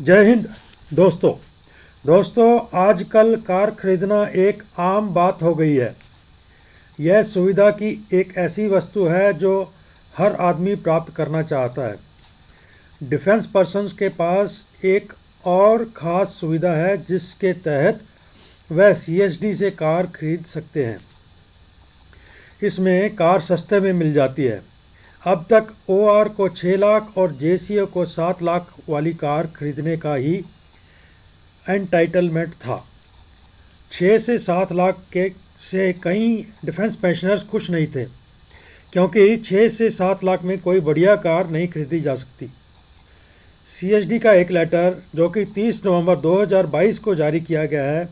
जय हिंद दोस्तों। आजकल कार खरीदना एक आम बात हो गई है। यह सुविधा की एक ऐसी वस्तु है जो हर आदमी प्राप्त करना चाहता है। डिफेंस पर्सन्स के पास एक और ख़ास सुविधा है जिसके तहत वह सीएसडी से कार खरीद सकते हैं। इसमें कार सस्ते में मिल जाती है। अब तक ओआर को 6 लाख और जेसीओ को 7 लाख वाली कार खरीदने का ही एंटाइटलमेंट था। 6 से 7 लाख के से कई डिफेंस पेंशनर्स खुश नहीं थे, क्योंकि 6 से 7 लाख में कोई बढ़िया कार नहीं खरीदी जा सकती। सीएसडी का एक लेटर जो कि 30 नवंबर 2022 को जारी किया गया है,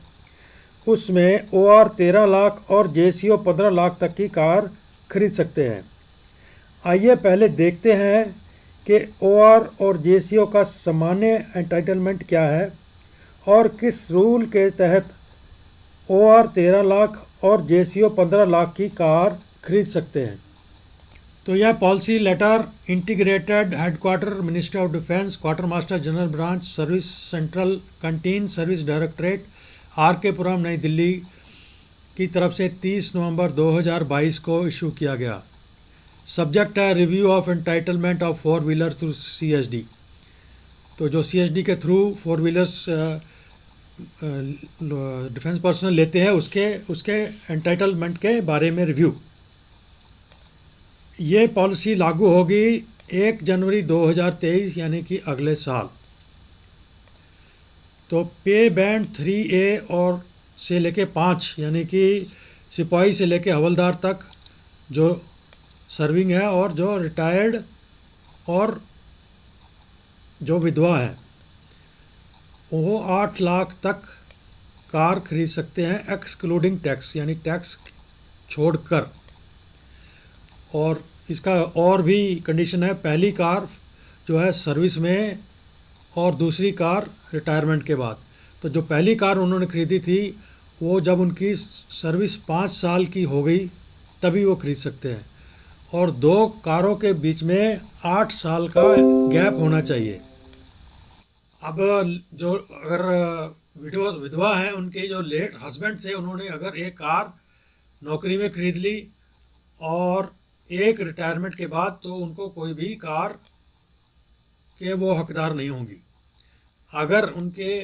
उसमें ओआर 13 लाख और जेसीओ 15 लाख तक की कार खरीद सकते हैं। आइए पहले देखते हैं कि ओआर और जेसीओ का सामान्य एंटाइटलमेंट क्या है और किस रूल के तहत ओआर 13 लाख और जेसीओ 15 लाख की कार खरीद सकते हैं। तो यह policy letter integrated headquarter ministry of defence, quarter master general branch, service central canteen service directorate, R K Puram, Nai Delhi की तरफ से 30 नवंबर 2022 को इशू किया गया। सब्जेक्ट है review of entitlement of 4 wheeler through CSD. तो जो सीएसडी के थ्रू 4 व्हीलर्स डिफेंस पर्सनल लेते हैं उसके एंटाइटलमेंट के बारे में रिव्यू। ये पॉलिसी लागू होगी 1 जनवरी 2023 यानी कि अगले साल। तो पे बैंड 3A और से लेके 5 यानी कि सिपाही से लेके हवलदार तक जो सर्विंग है और जो रिटायर्ड और जो विधवा है वो 8 लाख तक कार खरीद सकते हैं, एक्सक्लूडिंग टैक्स यानी टैक्स छोड़कर। और इसका और भी कंडीशन है, पहली कार जो है सर्विस में और दूसरी कार रिटायरमेंट के बाद। तो जो पहली कार उन्होंने खरीदी थी वो जब उनकी सर्विस 5 साल की हो गई तभी वो खरीद सकते हैं, और 2 कारों के बीच में 8 साल का गैप होना चाहिए। अब जो अगर विधवा हैं उनके जो लेट हस्बैंड थे, उन्होंने अगर एक कार नौकरी में खरीद ली और एक रिटायरमेंट के बाद, तो उनको कोई भी कार के वो हकदार नहीं होंगी। अगर उनके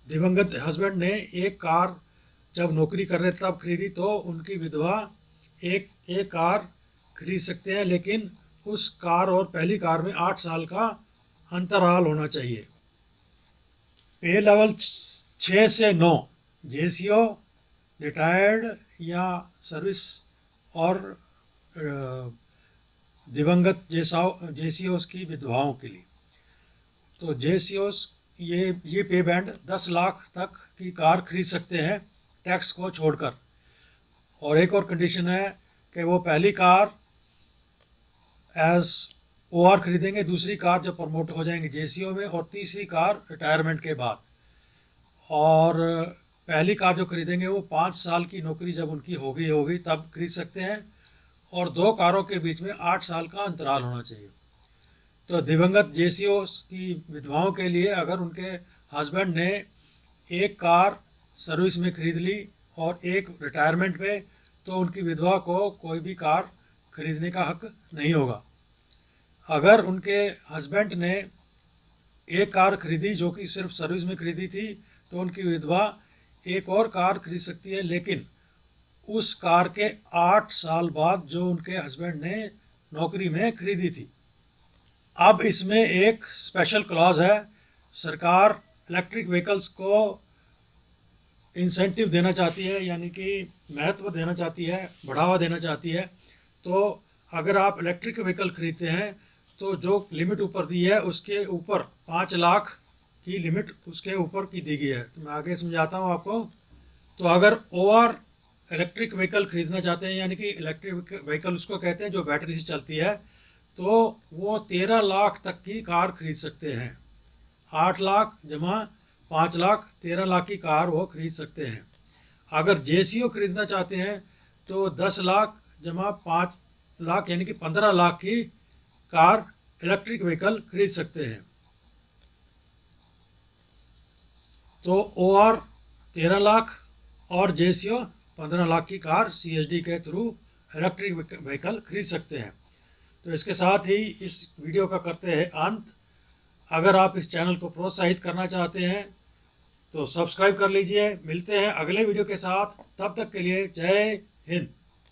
दिवंगत हस्बैंड ने एक कार जब नौकरी कर रहे तब खरीदी, तो उनकी विधवा एक कार खरीद सकते हैं, लेकिन उस कार और पहली कार में 8 साल का अंतराल होना चाहिए। पे लेवल 6 से 9 जेसीओ, रिटायर्ड या सर्विस और दिवंगत जेसीओस की विधवाओं के लिए। तो जेसीओस ये पे बैंड 10 लाख तक की कार खरीद सकते हैं टैक्स को छोड़कर। और एक और कंडीशन है कि वो पहली कार एज ओआर खरीदेंगे, दूसरी कार जब प्रमोट हो जाएंगे जेसीओ में, और तीसरी कार रिटायरमेंट के बाद। और पहली कार जो खरीदेंगे वो 5 साल की नौकरी जब उनकी होगी तब खरीद सकते हैं, और 2 कारों के बीच में 8 साल का अंतराल होना चाहिए। तो दिवंगत जेसीओ की विधवाओं के लिए अगर उनके हस्बैंड ने एक कार सर्विस में खरीद ली और एक रिटायरमेंट पे, तो उनकी विधवा को कोई भी कार खरीदने का हक नहीं होगा। अगर उनके हस्बैंड ने एक कार खरीदी जो कि सिर्फ सर्विस में खरीदी थी, तो उनकी विधवा एक और कार खरीद सकती है, लेकिन उस कार के 8 साल बाद जो उनके हस्बैंड ने नौकरी में खरीदी थी। अब इसमें एक स्पेशल क्लॉज है। सरकार इलेक्ट्रिक व्हीकल्स को इंसेंटिव देना चाहती है, यानी कि महत्व देना चाहती है, बढ़ावा देना चाहती है। तो अगर आप इलेक्ट्रिक व्हीकल खरीदते हैं तो जो लिमिट ऊपर दी है उसके ऊपर 5 लाख की लिमिट उसके ऊपर की दी गई है। तो मैं आगे समझाता हूँ आपको। तो अगर ओआर इलेक्ट्रिक व्हीकल खरीदना चाहते हैं, यानी कि इलेक्ट्रिक व्हीकल उसको कहते हैं जो बैटरी से चलती है, तो वो 13 लाख तक की कार खरीद सकते हैं। 8 लाख जमा 5 लाख, 13 लाख की कार वो खरीद सकते हैं। अगर जेसीओ खरीदना चाहते हैं तो 10 लाख जमा 5 लाख यानी कि 15 लाख की कार इलेक्ट्रिक व्हीकल खरीद सकते हैं। तो OR 13 लाख और JCO 15 लाख की कार CSD के थ्रू इलेक्ट्रिक व्हीकल खरीद सकते हैं। तो इसके साथ ही इस वीडियो का करते हैं अंत। अगर आप इस चैनल को प्रोत्साहित करना चाहते हैं तो सब्सक्राइब कर लीजिए। मिलते हैं अगले वीडियो के साथ, तब तक के लिए जय हिंद।